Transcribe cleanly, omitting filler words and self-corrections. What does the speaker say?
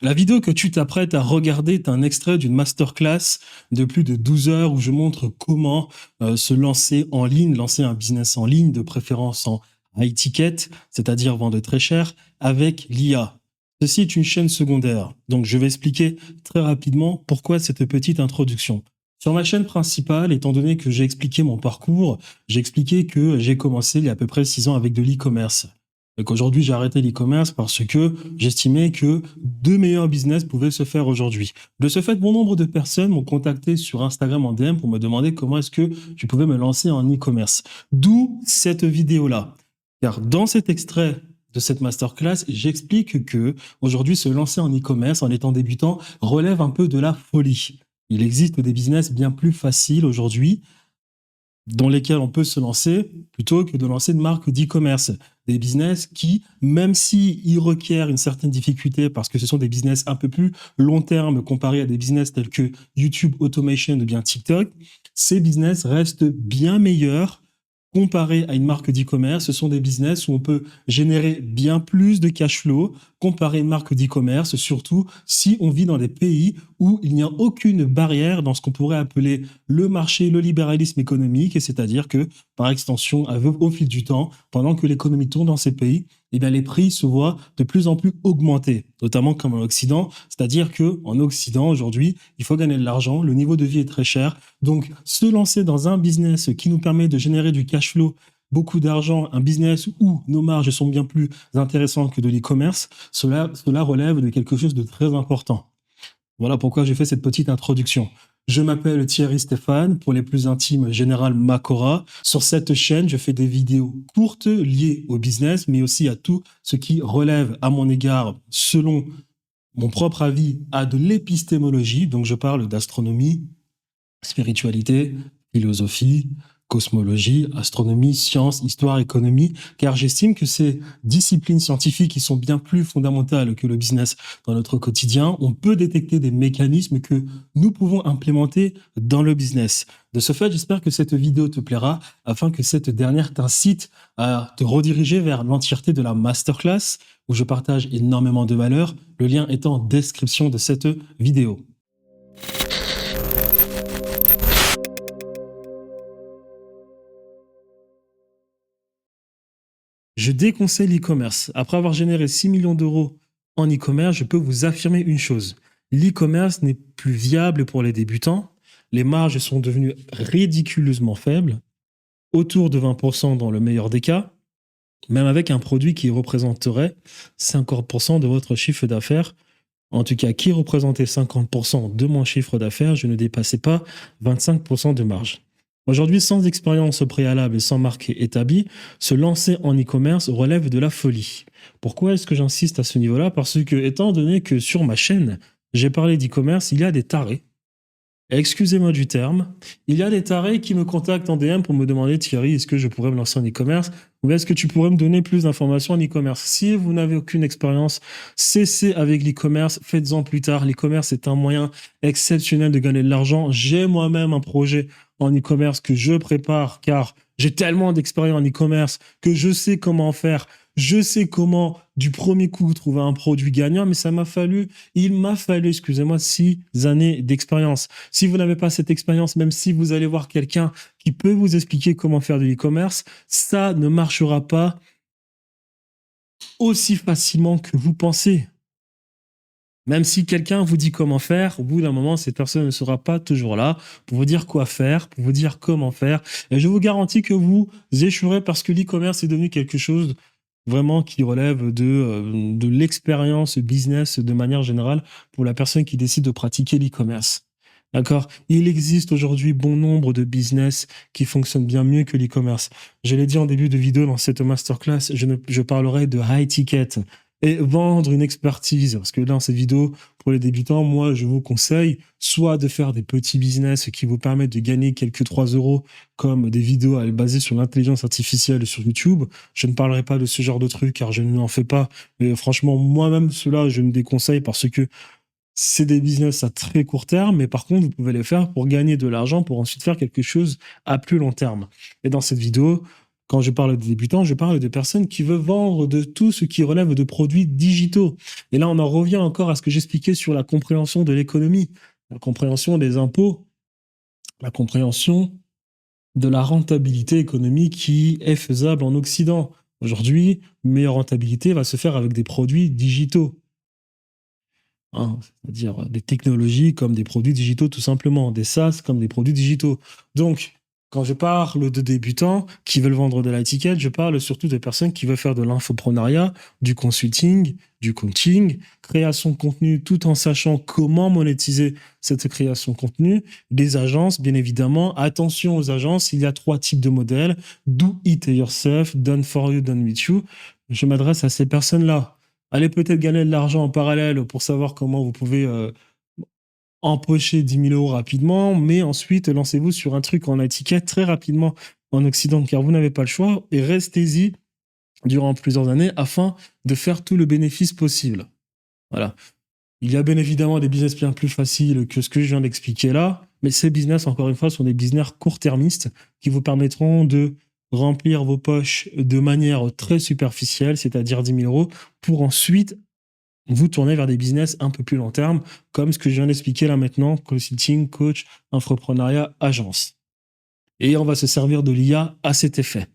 La vidéo que tu t'apprêtes à regarder est un extrait d'une masterclass de plus de 12 heures où je montre comment se lancer en ligne, lancer un business en ligne, de préférence en high ticket, c'est-à-dire vendre très cher, avec l'IA. Ceci est une chaîne secondaire, donc je vais expliquer très rapidement pourquoi cette petite introduction. Sur ma chaîne principale, étant donné que j'ai expliqué mon parcours, j'ai expliqué que j'ai commencé il y a à peu près 6 ans avec de l'e-commerce. Et qu'aujourd'hui, j'ai arrêté l'e-commerce parce que j'estimais que deux meilleurs business pouvaient se faire aujourd'hui. De ce fait, bon nombre de personnes m'ont contacté sur Instagram en DM pour me demander comment est-ce que je pouvais me lancer en e-commerce. D'où cette vidéo-là. Car dans cet extrait de cette masterclass, j'explique que aujourd'hui, se lancer en e-commerce en étant débutant relève un peu de la folie. Il existe des business bien plus faciles aujourd'hui dans lesquels on peut se lancer plutôt que de lancer une marque d'e-commerce. Des business qui, même s'ils requièrent une certaine difficulté parce que ce sont des business un peu plus long terme comparés à des business tels que YouTube Automation ou bien TikTok, ces business restent bien meilleurs comparé à une marque d'e-commerce. Ce sont des business où on peut générer bien plus de cash flow comparé à une marque d'e-commerce, surtout si on vit dans des pays où il n'y a aucune barrière dans ce qu'on pourrait appeler le marché, le libéralisme économique, et c'est-à-dire que, par extension, au fil du temps, pendant que l'économie tourne dans ces pays, eh bien, les prix se voient de plus en plus augmenter, notamment comme en Occident. C'est-à-dire que en Occident, aujourd'hui, il faut gagner de l'argent, le niveau de vie est très cher. Donc, se lancer dans un business qui nous permet de générer du cash flow, beaucoup d'argent, un business où nos marges sont bien plus intéressantes que de l'e-commerce, cela relève de quelque chose de très important. Voilà pourquoi j'ai fait cette petite introduction. Je m'appelle Thierry Stéphane, pour les plus intimes, Général Macora. Sur cette chaîne, je fais des vidéos courtes liées au business, mais aussi à tout ce qui relève à mon égard, selon mon propre avis, à de l'épistémologie. Donc je parle d'astronomie, spiritualité, philosophie, cosmologie, astronomie, sciences, histoire, économie, car j'estime que ces disciplines scientifiques qui sont bien plus fondamentales que le business dans notre quotidien, on peut détecter des mécanismes que nous pouvons implémenter dans le business. De ce fait, j'espère que cette vidéo te plaira afin que cette dernière t'incite à te rediriger vers l'entièreté de la masterclass où je partage énormément de valeurs. Le lien est en description de cette vidéo. Je déconseille l'e-commerce. Après avoir généré 6 millions d'euros en e-commerce, je peux vous affirmer une chose. L'e-commerce n'est plus viable pour les débutants. Les marges sont devenues ridiculeusement faibles, autour de 20% dans le meilleur des cas, même avec un produit qui représenterait 50% de votre chiffre d'affaires. En tout cas, qui représentait 50% de mon chiffre d'affaires, je ne dépassais pas 25% de marge. Aujourd'hui, sans expérience au préalable et sans marque établie, se lancer en e-commerce relève de la folie. Pourquoi est-ce que j'insiste à ce niveau-là? Parce que, étant donné que sur ma chaîne, j'ai parlé d'e-commerce, il y a des tarés. Excusez-moi du terme. Il y a des tarés qui me contactent en DM pour me demander, Thierry, est-ce que je pourrais me lancer en e-commerce? Ou est-ce que tu pourrais me donner plus d'informations en e-commerce? Si vous n'avez aucune expérience, cessez avec l'e-commerce, faites-en plus tard. L'e-commerce est un moyen exceptionnel de gagner de l'argent. J'ai moi-même un projet en e-commerce que je prépare car j'ai tellement d'expérience en e-commerce que je sais comment faire. Je sais comment, du premier coup, trouver un produit gagnant, mais il m'a fallu, excusez-moi, 6 années d'expérience. Si vous n'avez pas cette expérience, même si vous allez voir quelqu'un qui peut vous expliquer comment faire de l'e-commerce, ça ne marchera pas aussi facilement que vous pensez. Même si quelqu'un vous dit comment faire, au bout d'un moment, cette personne ne sera pas toujours là pour vous dire quoi faire, pour vous dire comment faire. Et je vous garantis que vous échouerez parce que l'e-commerce est devenu quelque chose vraiment qui relève de l'expérience business de manière générale pour la personne qui décide de pratiquer l'e-commerce. D'accord? Il existe aujourd'hui bon nombre de business qui fonctionnent bien mieux que l'e-commerce. Je l'ai dit en début de vidéo dans cette masterclass, je parlerai de high ticket et vendre une expertise. Parce que là, dans cette vidéo, pour les débutants, moi, je vous conseille soit de faire des petits business qui vous permettent de gagner quelques 3 euros, comme des vidéos basées sur l'intelligence artificielle sur YouTube. Je ne parlerai pas de ce genre de trucs car je n'en fais pas. Mais franchement, moi-même, cela, je me déconseille parce que c'est des business à très court terme, mais par contre, vous pouvez les faire pour gagner de l'argent, pour ensuite faire quelque chose à plus long terme. Et dans cette vidéo, Quand je parle de débutants, je parle de personnes qui veulent vendre de tout ce qui relève de produits digitaux. Et là, on en revient encore à ce que j'expliquais sur la compréhension de l'économie, la compréhension des impôts, la compréhension de la rentabilité économique qui est faisable en Occident. Aujourd'hui, une meilleure rentabilité va se faire avec des produits digitaux. Hein, c'est-à-dire des technologies comme des produits digitaux tout simplement, des SaaS comme des produits digitaux. Donc, quand je parle de débutants qui veulent vendre de la ticket, je parle surtout de personnes qui veulent faire de l'infoprenariat, du consulting, du coaching, création de contenu tout en sachant comment monétiser cette création de contenu. Des agences, bien évidemment. Attention aux agences, il y a 3 types de modèles. Do it yourself, done for you, done with you. Je m'adresse à ces personnes-là. Allez peut-être gagner de l'argent en parallèle pour savoir comment vous pouvez empocher 10 000 euros rapidement, mais ensuite lancez-vous sur un truc en étiquette très rapidement en Occident, car vous n'avez pas le choix, et restez-y durant plusieurs années afin de faire tout le bénéfice possible. Voilà. Il y a bien évidemment des business bien plus faciles que ce que je viens d'expliquer là, mais ces business, encore une fois, sont des business court-termistes qui vous permettront de remplir vos poches de manière très superficielle, c'est-à-dire 10 000 euros, pour ensuite vous tourner vers des business un peu plus long terme, comme ce que je viens d'expliquer là maintenant, consulting, coach, entrepreneuriat, agence. Et on va se servir de l'IA à cet effet.